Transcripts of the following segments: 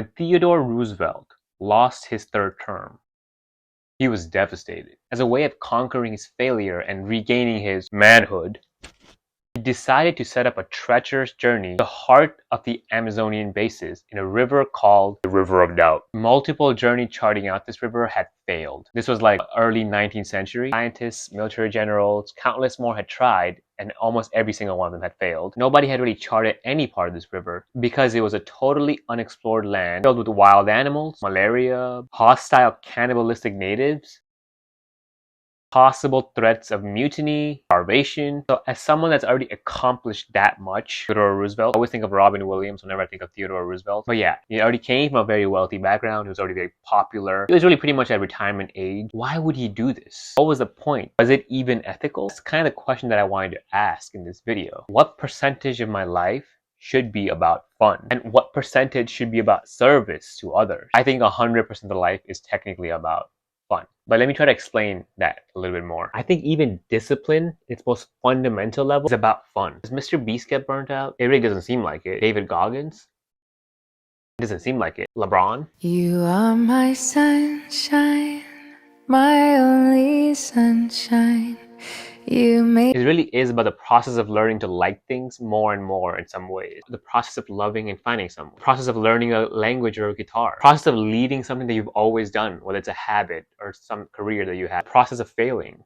When Theodore Roosevelt lost his third term, he was devastated. As a way of conquering his failure and regaining his manhood, he decided to set up a treacherous journey to the heart of the Amazonian basin in a river called the River of Doubt. Multiple journeys charting out this river had failed. This was like early 19th century. Scientists, military generals, countless more had tried, and almost every single one of them had failed. Nobody had really charted any part of this river because it was a totally unexplored land filled with wild animals, malaria, hostile cannibalistic natives, possible threats of mutiny, starvation. So as someone that's already accomplished that much, Theodore Roosevelt, I always think of Robin Williams whenever I think of Theodore Roosevelt. But yeah, he already came from a very wealthy background. He was already very popular. He was really pretty much at retirement age. Why would he do this? What was the point? Was it even ethical? That's kind of the question that I wanted to ask in this video. What percentage of my life should be about fun? And what percentage should be about service to others? I think 100% of the life is technically about fun. But let me try to explain that a little bit more. I think even discipline, its most fundamental level, is about fun. Does Mr. Beast get burnt out? It really doesn't seem like it. David Goggins? It doesn't seem like it. LeBron? You are my sunshine, my only sunshine. It really is about the process of learning to like things more and more in some ways. The process of loving and finding someone. The process of learning a language or a guitar. The process of leading something that you've always done, whether it's a habit or some career that you have. The process of failing.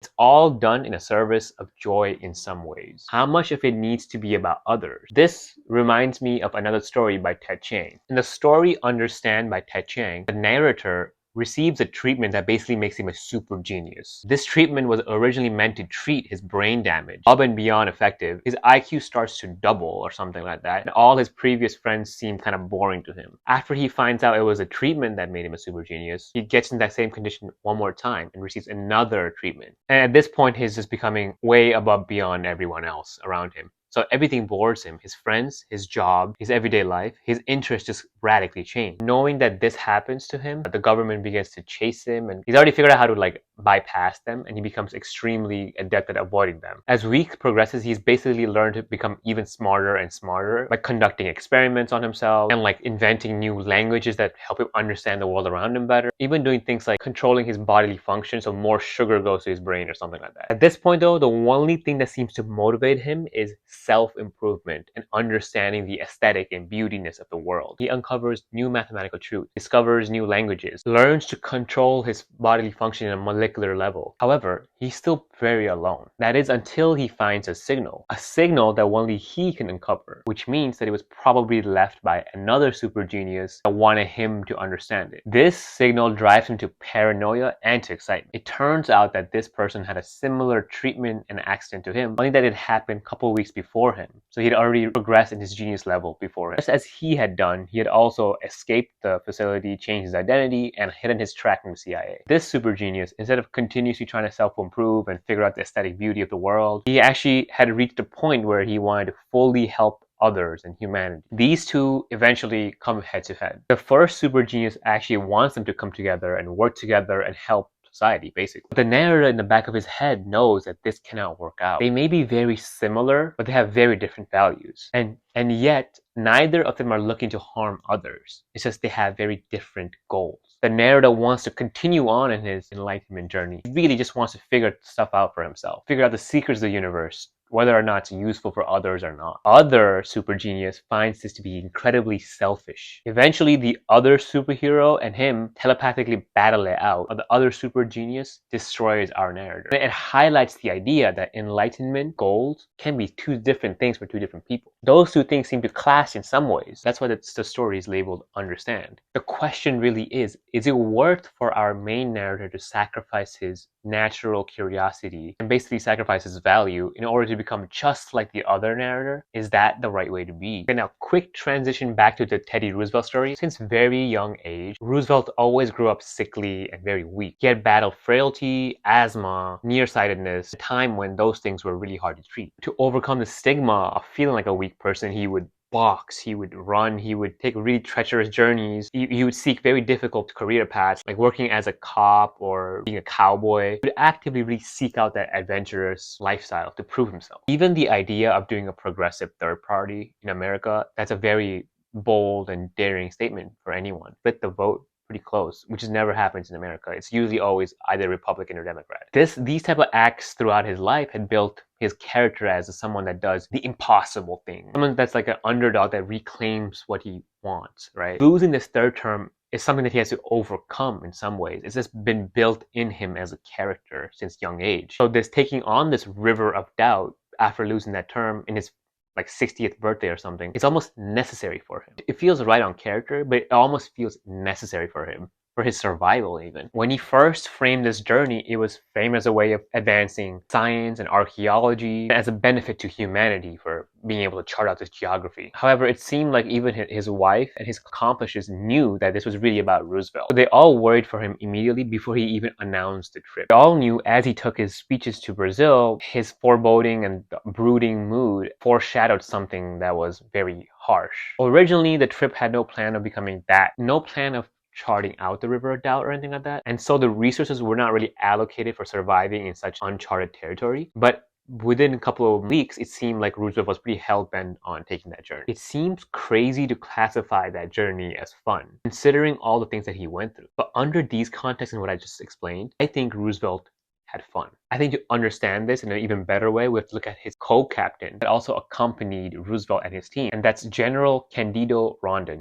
It's all done in a service of joy in some ways. How much of it needs to be about others? This reminds me of another story by Ted Chiang. In the story Understand by Ted Chiang, the narrator receives a treatment that basically makes him a super genius. This treatment was originally meant to treat his brain damage. Above and beyond effective, his IQ starts to double or something like that, and all his previous friends seem kind of boring to him. After he finds out it was a treatment that made him a super genius, he gets in that same condition one more time and receives another treatment. And at this point, he's just becoming way above beyond everyone else around him. So everything bores him. His friends, his job, his everyday life, his interests just radically change. Knowing that this happens to him, the government begins to chase him, and he's already figured out how to bypass them, and he becomes extremely adept at avoiding them. As week progresses, he's basically learned to become even smarter and smarter, like conducting experiments on himself and inventing new languages that help him understand the world around him better. Even doing things like controlling his bodily function so more sugar goes to his brain or something like that. At this point though, the only thing that seems to motivate him is self-improvement and understanding the aesthetic and beautiness of the world. He uncovers new mathematical truth, discovers new languages, learns to control his bodily function at a molecular level. However, he's still very alone. That is until he finds a signal that only he can uncover, which means that it was probably left by another super genius that wanted him to understand it. This signal drives him to paranoia and to excitement. It turns out that this person had a similar treatment and accident to him, only that it happened a couple weeks before him. So he'd already progressed in his genius level before him. Just as he had done, he had also escaped the facility, changed his identity, and hidden his track from the CIA. This super genius, instead of continuously trying to self-improve and figure out the aesthetic beauty of the world, he actually had reached a point where he wanted to fully help others and humanity. These two eventually come head to head. The first super genius actually wants them to come together and work together and help society, basically. But the narrator in the back of his head knows that this cannot work out. They may be very similar, but they have very different values. And yet, neither of them are looking to harm others. It's just they have very different goals. The narrator wants to continue on in his enlightenment journey. He really just wants to figure stuff out for himself, figure out the secrets of the universe, whether or not it's useful for others or not. Other super genius finds this to be incredibly selfish. Eventually, the other superhero and him telepathically battle it out, but the other super genius destroys our narrator. It highlights the idea that enlightenment goals can be two different things for two different people. Those two things seem to clash in some ways. That's why the story is labeled Understand. The question really is it worth for our main narrator to sacrifice his natural curiosity and basically sacrifice his value in order to become just like the other narrator? Is that the right way to be? Okay, now quick transition back to the Teddy Roosevelt story. Since very young age, Roosevelt always grew up sickly and very weak. He had battled frailty, asthma, nearsightedness, a time when those things were really hard to treat. To overcome the stigma of feeling like a weak person, he would box, he would run, he would take really treacherous journeys, he would seek very difficult career paths, like working as a cop or being a cowboy. He would actively really seek out that adventurous lifestyle to prove himself. Even the idea of doing a progressive third party in America, that's a very bold and daring statement for anyone. Split the vote pretty close, which never happens in America. It's usually always either Republican or Democrat. These type of acts throughout his life had built his character as someone that does the impossible thing. Someone that's like an underdog that reclaims what he wants, right? Losing this third term is something that he has to overcome in some ways. It's just been built in him as a character since young age. So this taking on this river of doubt after losing that term in his like 60th birthday or something, it's almost necessary for him. It feels right on character, but it almost feels necessary for him, for his survival even. When he first framed this journey, it was framed as a way of advancing science and archaeology as a benefit to humanity for being able to chart out this geography. However, it seemed like even his wife and his accomplices knew that this was really about Roosevelt. So they all worried for him immediately before he even announced the trip. They all knew as he took his speeches to Brazil, his foreboding and brooding mood foreshadowed something that was very harsh. Originally, the trip had no plan of becoming that, no plan of charting out the river of doubt or anything like that. And so the resources were not really allocated for surviving in such uncharted territory. But within a couple of weeks, it seemed like Roosevelt was pretty hell-bent on taking that journey. It seems crazy to classify that journey as fun, considering all the things that he went through. But under these contexts and what I just explained, I think Roosevelt had fun. I think to understand this in an even better way, we have to look at his co-captain that also accompanied Roosevelt and his team, and that's General Candido Rondon,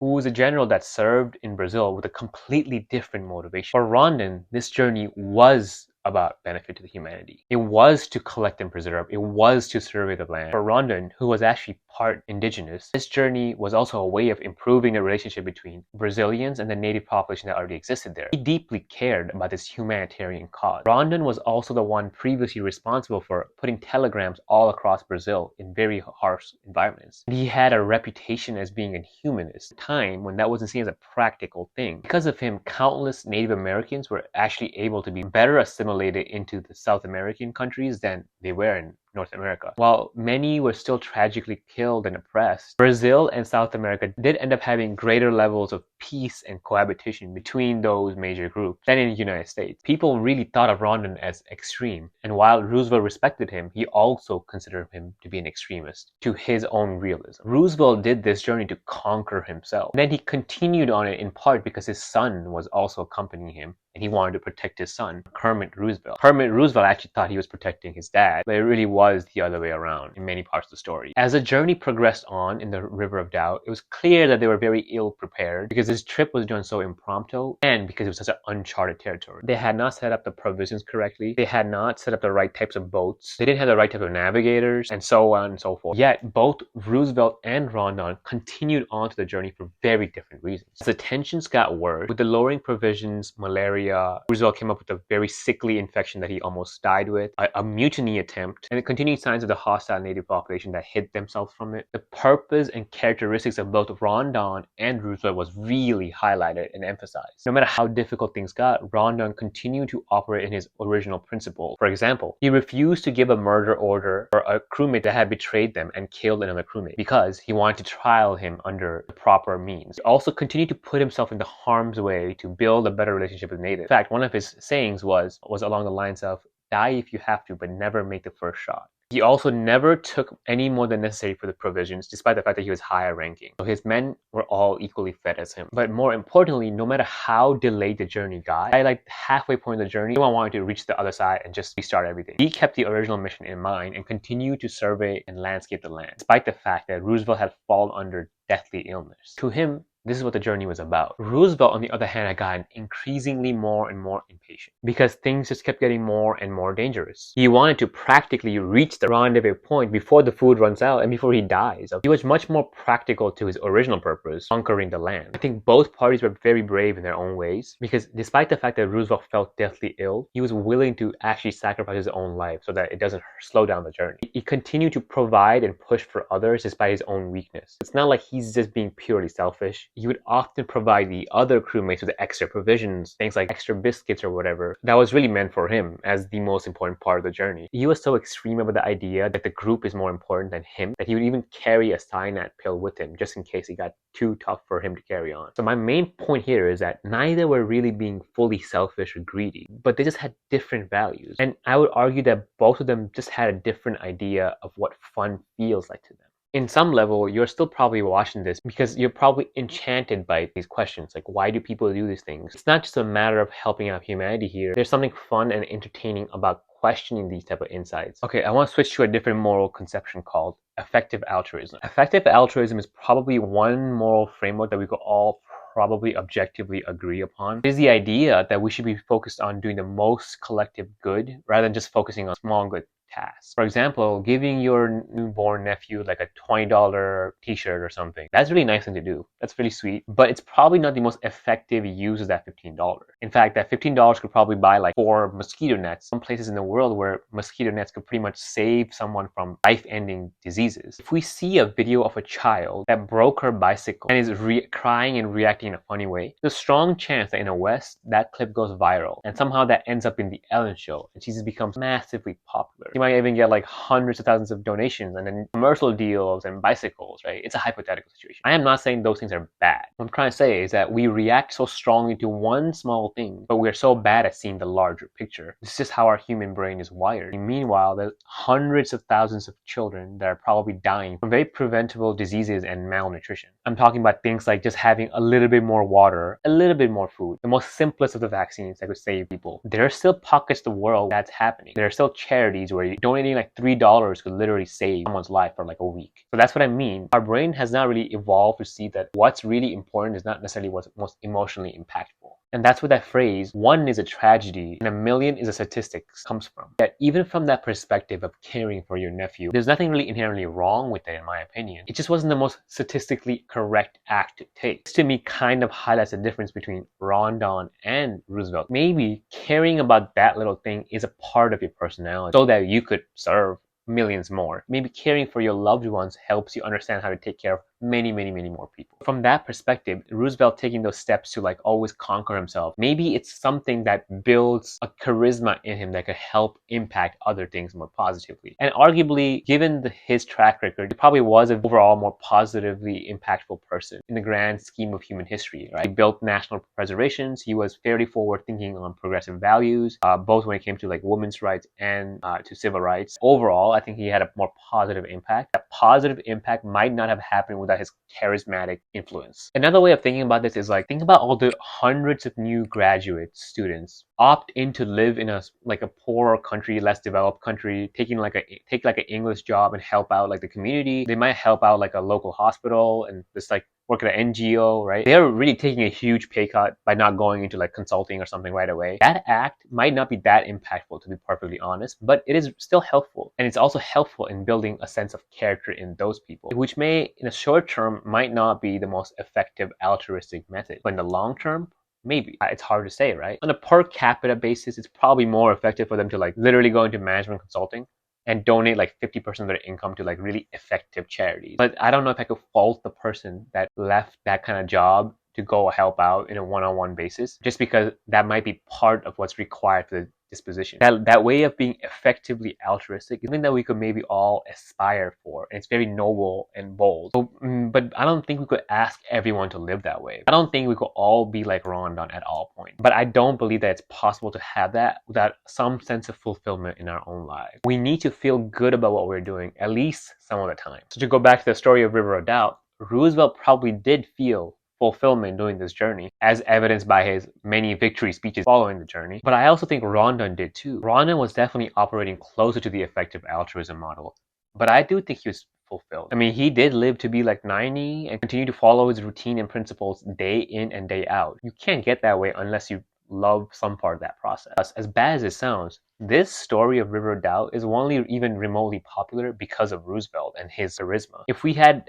who was a general that served in Brazil with a completely different motivation. For Rondon, this journey was about benefit to the humanity. It was to collect and preserve. It was to survey the land. For Rondon, who was actually part indigenous, this journey was also a way of improving the relationship between Brazilians and the native population that already existed there. He deeply cared about this humanitarian cause. Rondon was also the one previously responsible for putting telegrams all across Brazil in very harsh environments. He had a reputation as being a humanist, at a time when that wasn't seen as a practical thing. Because of him, countless Native Americans were actually able to be better assimilated into the South American countries than they were in North America. While many were still tragically killed and oppressed, Brazil and South America did end up having greater levels of peace and cohabitation between those major groups than in the United States. People really thought of Rondon as extreme, and while Roosevelt respected him, he also considered him to be an extremist to his own realism. Roosevelt did this journey to conquer himself. And then he continued on it in part because his son was also accompanying him, and he wanted to protect his son, Kermit Roosevelt. Kermit Roosevelt actually thought he was protecting his dad, but it really was the other way around in many parts of the story. As the journey progressed on in the River of Doubt, it was clear that they were very ill prepared because this trip was done so impromptu and because it was such an uncharted territory. They had not set up the provisions correctly. They had not set up the right types of boats. They didn't have the right type of navigators, and so on and so forth. Yet both Roosevelt and Rondon continued on to the journey for very different reasons. As the tensions got worse, with the lowering provisions, malaria, Roosevelt came up with a very sickly infection that he almost died with, a mutiny attempt, and the continuing signs of the hostile native population that hid themselves from it. The purpose and characteristics of both Rondon and Roosevelt was really highlighted and emphasized. No matter how difficult things got, Rondon continued to operate in his original principle. For example, he refused to give a murder order for a crewmate that had betrayed them and killed another crewmate because he wanted to trial him under the proper means. He also continued to put himself into harm's way to build a better relationship with natives. In fact, one of his sayings was along the lines of, "Die if you have to, but never make the first shot." He also never took any more than necessary for the provisions, despite the fact that he was higher ranking. So his men were all equally fed as him. But more importantly, no matter how delayed the journey got, by like halfway point of the journey, everyone wanted to reach the other side and just restart everything. He kept the original mission in mind and continued to survey and landscape the land, despite the fact that Roosevelt had fallen under deathly illness. To him, this is what the journey was about. Roosevelt, on the other hand, had gotten increasingly more and more impatient because things just kept getting more and more dangerous. He wanted to practically reach the rendezvous point before the food runs out and before he dies. He was much more practical to his original purpose, conquering the land. I think both parties were very brave in their own ways because despite the fact that Roosevelt felt deathly ill, he was willing to actually sacrifice his own life so that it doesn't slow down the journey. He continued to provide and push for others despite his own weakness. It's not like he's just being purely selfish. He would often provide the other crewmates with extra provisions, things like extra biscuits or whatever, that was really meant for him as the most important part of the journey. He was so extreme about the idea that the group is more important than him that he would even carry a cyanide pill with him just in case it got too tough for him to carry on. So my main point here is that neither were really being fully selfish or greedy, but they just had different values. And I would argue that both of them just had a different idea of what fun feels like to them. in some level, you're still probably watching this because you're probably enchanted by these questions. Like, why do people do these things? It's not just a matter of helping out humanity here. There's something fun and entertaining about questioning these type of insights. Okay, I want to switch to a different moral conception called effective altruism. Effective altruism is probably one moral framework that we could all probably objectively agree upon. It is the idea that we should be focused on doing the most collective good rather than just focusing on small good tasks. For example, giving your newborn nephew like a $20 t-shirt or something. That's really nice thing to do. That's really sweet. But it's probably not the most effective use of that $15. In fact, that $15 could probably buy like 4 mosquito nets. Some places in the world where mosquito nets could pretty much save someone from life-ending diseases. If we see a video of a child that broke her bicycle and is crying and reacting in a funny way, there's a strong chance that in the West, that clip goes viral. And somehow that ends up in the Ellen Show. And she just becomes massively popular. She might even get like hundreds of thousands of donations and then commercial deals and bicycles, right? It's a hypothetical situation. I am not saying those things are bad. What I'm trying to say is that we react so strongly to one small thing, but we're so bad at seeing the larger picture. This is just how our human brain is wired. And meanwhile, there's hundreds of thousands of children that are probably dying from very preventable diseases and malnutrition. I'm talking about things like just having a little bit more water, a little bit more food, the most simplest of the vaccines that could save people. There are still pockets of the world that's happening. There are still charities where donating like $3 could literally save someone's life for like a week. So that's what I mean. Our brain has not really evolved to see that what's really important is not necessarily what's most emotionally impactful. And that's where that phrase, one is a tragedy and a million is a statistic, comes from. That even from that perspective of caring for your nephew, there's nothing really inherently wrong with it in my opinion. It just wasn't the most statistically correct act to take. This to me kind of highlights the difference between Rondon and Roosevelt. Maybe caring about that little thing is a part of your personality so that you could serve millions more. Maybe caring for your loved ones helps you understand how to take care of many more people. From that perspective, Roosevelt taking those steps to like always conquer himself, maybe it's something that builds a charisma in him that could help impact other things more positively. And arguably, given his track record, he probably was an overall more positively impactful person in the grand scheme of human history, right? He built national preservations. He was fairly forward thinking on progressive values, both when it came to like women's rights and to civil rights. Overall, I think he had a more positive impact. That positive impact might not have happened without his charismatic influence. Another way of thinking about this is like, think about all the hundreds of new graduate students opt in to live in a poorer country, less developed country, take like an English job and help out like the community. They might help out like a local hospital and just like work at an NGO, right? They're really taking a huge pay cut by not going into like consulting or something right away. That act might not be that impactful, to be perfectly honest, but it is still helpful. And it's also helpful in building a sense of character in those people, which may, in the short term, might not be the most effective altruistic method. But in the long term, maybe. It's hard to say, right? On a per capita basis, it's probably more effective for them to like literally go into management consulting and donate like 50% of their income to like really effective charities. But I don't know if I could fault the person that left that kind of job to go help out in a one-on-one basis, just because that might be part of what's required for the disposition. That way of being effectively altruistic is something that we could maybe all aspire for, and it's very noble and bold. But I don't think we could ask everyone to live that way. I don't think we could all be like Rondon at all points. But I don't believe that it's possible to have that without some sense of fulfillment in our own lives. We need to feel good about what we're doing, at least some of the time. So to go back to the story of River of Doubt, Roosevelt probably did feel fulfillment during this journey, as evidenced by his many victory speeches following the journey. But I also think Rondon did too. Rondon was definitely operating closer to the effective altruism model, but I do think he was fulfilled. I mean, he did live to be like 90 and continue to follow his routine and principles day in and day out. You can't get that way unless you love some part of that process. As bad as it sounds, this story of River of Doubt is only even remotely popular because of Roosevelt and his charisma. If we had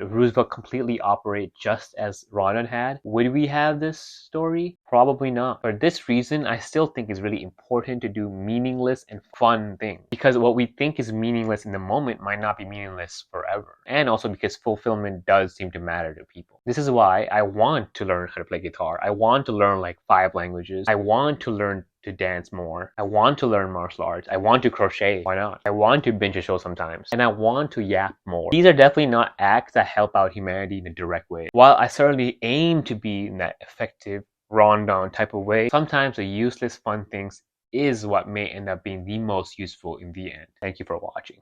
Roosevelt completely operate just as Rondon had, would we have this story? Probably not. For this reason, I still think it's really important to do meaningless and fun things, because what we think is meaningless in the moment might not be meaningless forever. And also because fulfillment does seem to matter to people. This is why I want to learn how to play guitar. I want to learn like 5 languages. I want to learn to dance more. I want to learn martial arts. I want to crochet. Why not? I want to binge a show sometimes. And I want to yap more. These are definitely not acts that help out humanity in a direct way. While I certainly aim to be in that effective Rondon type of way, sometimes the useless fun things is what may end up being the most useful in the end. Thank you for watching.